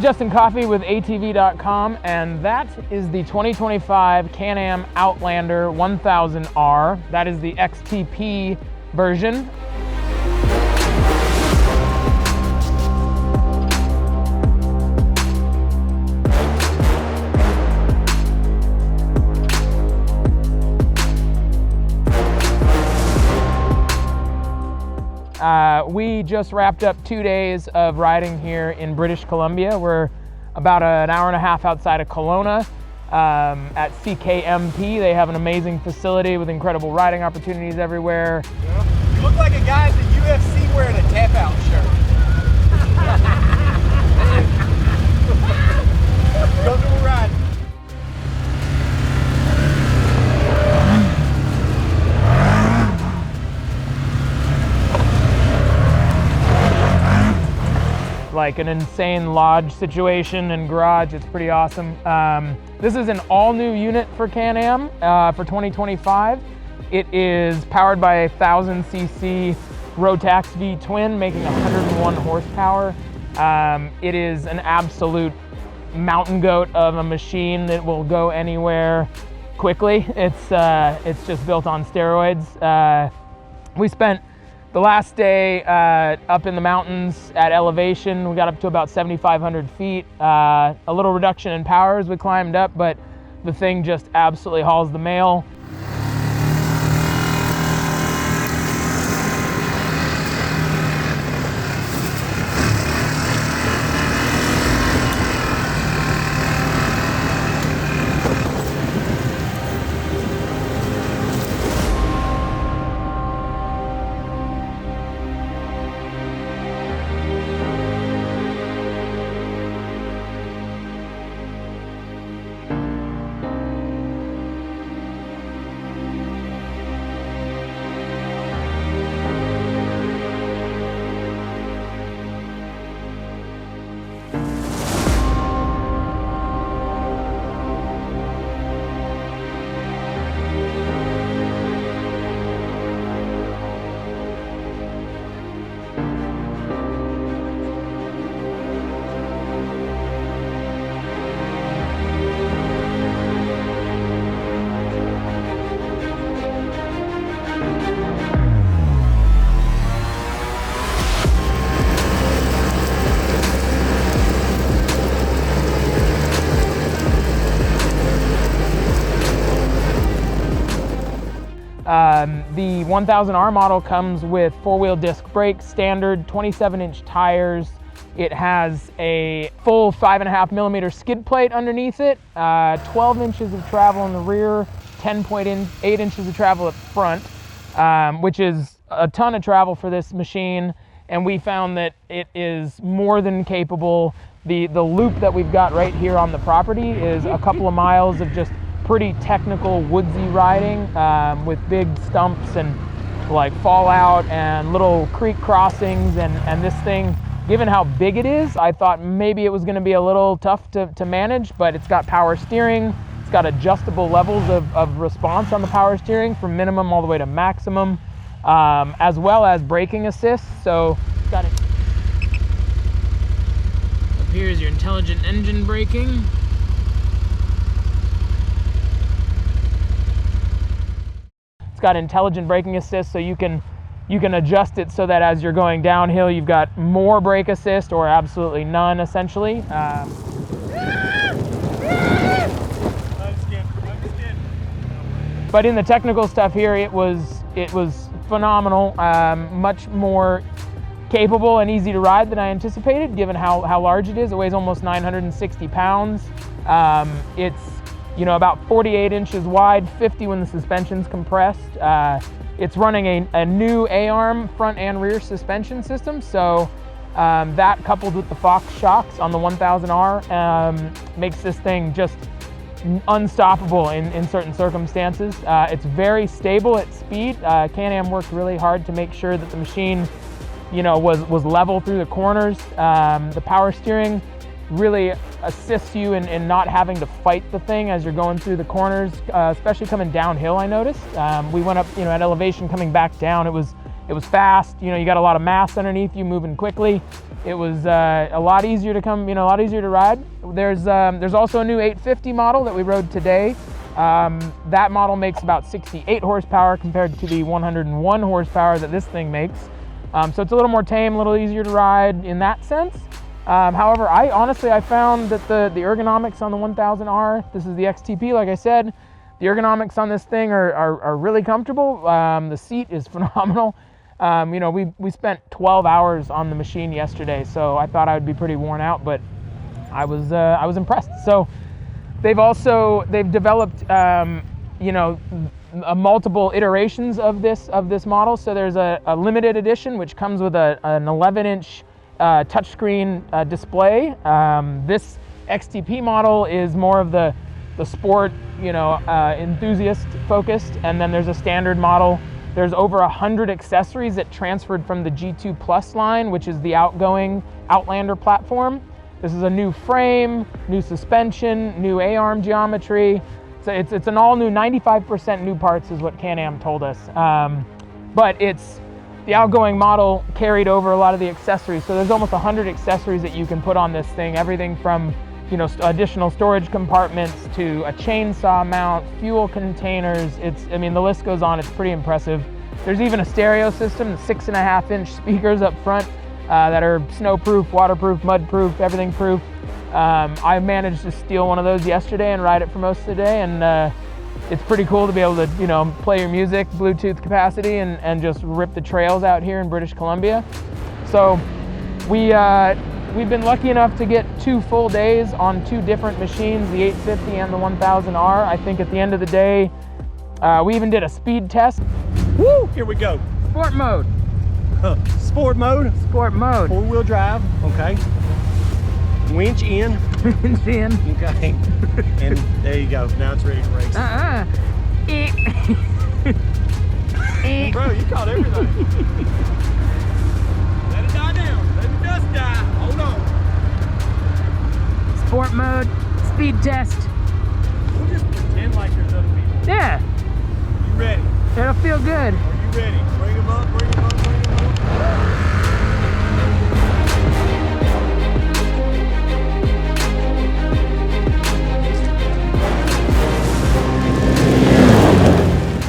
Justin Coffey with ATV.com, and that is the 2025 Can-Am Outlander 1000R. That is the XTP version. We just wrapped up 2 days of riding here in British Columbia. We're about an hour and a half outside of Kelowna at CKMP. They have an amazing facility with incredible riding opportunities everywhere. Yeah. You look like a guy at the UFC wearing a tap out shirt. Go to a ride. Like an insane lodge situation and garage. It's pretty awesome. This is an all new unit for Can-Am for 2025. It is powered by a 1000cc Rotax V twin, making 101 horsepower. It is an absolute mountain goat of a machine that will go anywhere quickly. It's just built on steroids. We spent the last day up in the mountains at elevation. We got up to about 7,500 feet. A little reduction in power as we climbed up, but the thing just absolutely hauls the mail. The 1000R model comes with 4-wheel disc brakes, standard 27-inch tires. It has a full 5.5mm skid plate underneath it, 12 inches of travel in the rear, 10.8 inches of travel up front, which is a ton of travel for this machine. And we found that it is more than capable. The loop that we've got right here on the property is a couple of miles of just pretty technical woodsy riding with big stumps and like fallout and little creek crossings, and this thing, given how big it is, I thought maybe it was going to be a little tough to manage, but it's got power steering. It's got adjustable levels of response on the power steering from minimum all the way to maximum, as well as braking assist. So it's got it. Up here is your intelligent engine braking. It's got intelligent braking assist, so you can adjust it so that as you're going downhill, you've got more brake assist or absolutely none, essentially. But in the technical stuff here, it was phenomenal. Much more capable and easy to ride than I anticipated, given how large it is. It weighs almost 960 pounds. It's about 48 inches wide, 50 when the suspension's compressed. It's running a new A-arm front and rear suspension system, so that coupled with the Fox shocks on the 1000R makes this thing just unstoppable in certain circumstances. It's very stable at speed. Can-Am worked really hard to make sure that the machine was level through the corners. The power steering really assists you in not having to fight the thing as you're going through the corners, especially coming downhill. I noticed we went up at elevation, coming back down, it was fast. You got a lot of mass underneath you moving quickly, It was a lot easier to come, a lot easier to ride. There's also a new 850 model that we rode today. That model makes about 68 horsepower compared to the 101 horsepower that this thing makes. So it's a little more tame, a little easier to ride in that sense. However, I found that the ergonomics on the 1000R, this is the XTP, like I said, the ergonomics on this thing are really comfortable. The seat is phenomenal. We spent 12 hours on the machine yesterday, so I thought I would be pretty worn out, but I was impressed. So they've developed multiple iterations of this model. So there's a limited edition which comes with an 11-inch touchscreen display. This XTP model is more of the sport, enthusiast focused, and then there's a standard model. There's over 100 accessories that transferred from the G2 Plus line, which is the outgoing Outlander platform. This is a new frame, new suspension, new A-arm geometry. So it's an all new, 95% new parts is what Can-Am told us. But it's the outgoing model carried over a lot of the accessories. So there's almost 100 accessories that you can put on this thing. Everything from additional storage compartments to a chainsaw mount, fuel containers. The list goes on. It's pretty impressive. There's even a stereo system, 6.5-inch speakers up front that are snowproof, waterproof, mudproof, everything proof. I managed to steal one of those yesterday and ride it for most of the day, and it's pretty cool to be able to play your music, Bluetooth capacity, and just rip the trails out here in British Columbia. So we've been lucky enough to get 2 full days on 2 different machines, the 850 and the 1000R. I think at the end of the day, we even did a speed test. Woo! Here we go. Sport mode. Sport mode. Sport mode. 4-wheel drive. Okay. Winch in. Winch in. Okay. And there you go. Now it's ready to race. Bro, you caught everything. Let it die down. Let the dust die. Hold on. Sport mode. Speed test. We'll just pretend like there's other people. Yeah. You ready? It'll feel good. Are you ready? Bring them up, bring them up, bring them up.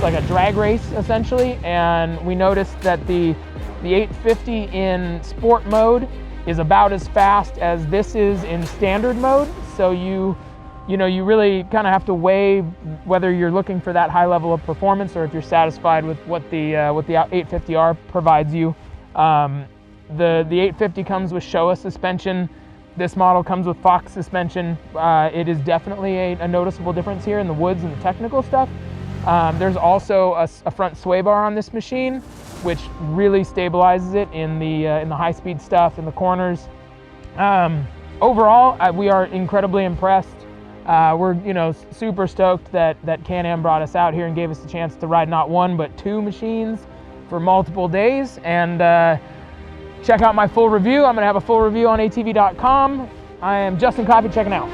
Like a drag race essentially, and we noticed that the 850 in sport mode is about as fast as this is in standard mode. So you really kind of have to weigh whether you're looking for that high level of performance or if you're satisfied with what the 850R provides you. The 850 comes with Showa suspension. This model comes with Fox suspension. It is definitely a noticeable difference here in the woods and the technical stuff. There's also a front sway bar on this machine, which really stabilizes it in the high-speed stuff in the corners. Overall, we are incredibly impressed. We're super stoked that Can-Am brought us out here and gave us the chance to ride not 1 but 2 machines for multiple days. And check out my full review. I'm gonna have a full review on ATV.com. I am Justin Coffey checking out.